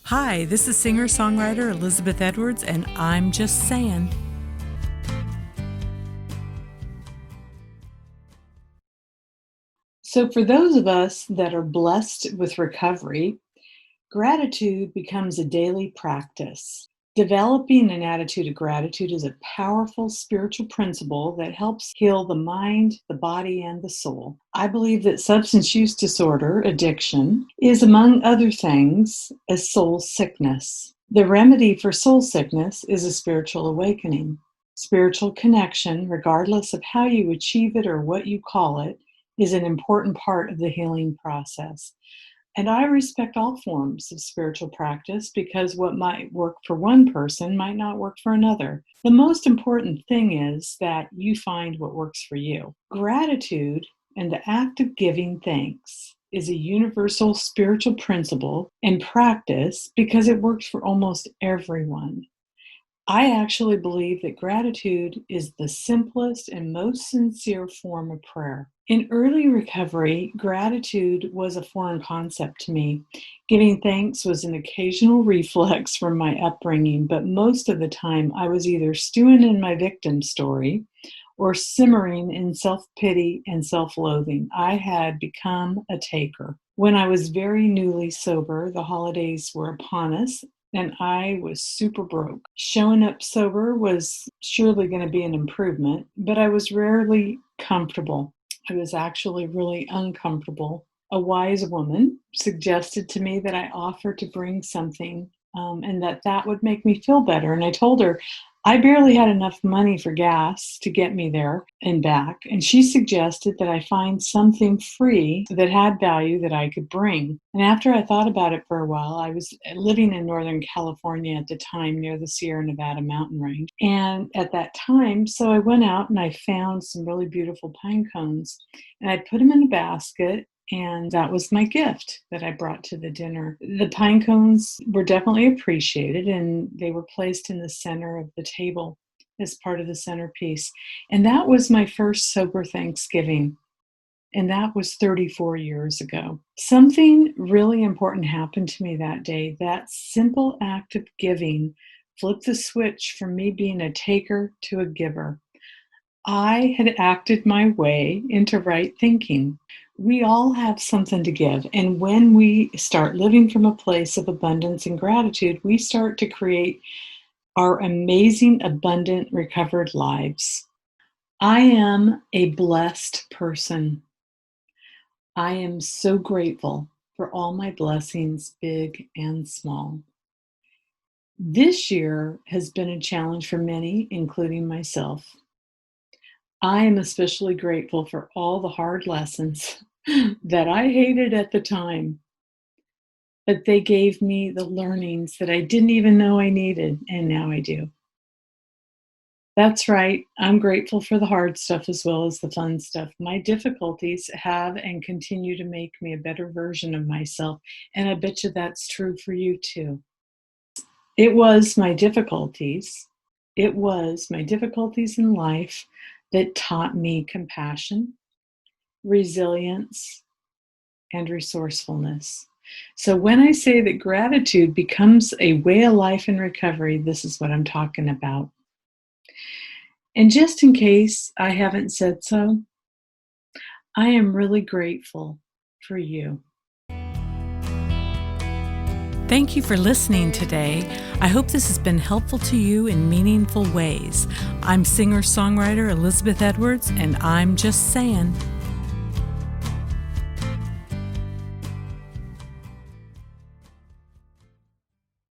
Hi, this is singer-songwriter Elizabeth Edwards, and I'm just saying. So, for those of us that are blessed with recovery, gratitude becomes a daily practice. Developing an attitude of gratitude is a powerful spiritual principle that helps heal the mind, the body, and the soul. I believe that substance use disorder, addiction, is, among other things, a soul sickness. The remedy for soul sickness is a spiritual awakening. Spiritual connection, regardless of how you achieve it or what you call it, is an important part of the healing process. And I respect all forms of spiritual practice because what might work for one person might not work for another. The most important thing is that you find what works for you. Gratitude and the act of giving thanks is a universal spiritual principle and practice because it works for almost everyone. I actually believe that gratitude is the simplest and most sincere form of prayer. In early recovery, gratitude was a foreign concept to me. Giving thanks was an occasional reflex from my upbringing, but most of the time I was either stewing in my victim story or simmering in self-pity and self-loathing. I had become a taker. When I was very newly sober, the holidays were upon us, and I was super broke. Showing up sober was surely going to be an improvement, but I was rarely comfortable. I was actually really uncomfortable. A wise woman suggested to me that I offer to bring something and that would make me feel better. And I told her I barely had enough money for gas to get me there and back. And she suggested that I find something free that had value that I could bring. And after I thought about it for a while, I was living in Northern California at the time near the Sierra Nevada mountain range. And at that time, so I went out and I found some really beautiful pine cones and I put them in a basket. And that was my gift that I brought to the dinner. The pine cones were definitely appreciated, and they were placed in the center of the table as part of the centerpiece. And that was my first sober Thanksgiving. And that was 34 years ago. Something really important happened to me that day. That simple act of giving flipped the switch from me being a taker to a giver. I had acted my way into right thinking. We all have something to give. And when we start living from a place of abundance and gratitude, we start to create our amazing, abundant, recovered lives. I am a blessed person. I am so grateful for all my blessings, big and small. This year has been a challenge for many, including myself. I am especially grateful for all the hard lessons that I hated at the time, but they gave me the learnings that I didn't even know I needed, and now I do. That's right, I'm grateful for the hard stuff as well as the fun stuff. My difficulties have and continue to make me a better version of myself, and I bet you that's true for you too. It was my difficulties. It was my difficulties in life that taught me compassion, resilience, and resourcefulness. So when I say that gratitude becomes a way of life in recovery, this is what I'm talking about. And just in case I haven't said so, I am really grateful for you. Thank you for listening today. I hope this has been helpful to you in meaningful ways. I'm singer-songwriter Elizabeth Edwards, and I'm just saying.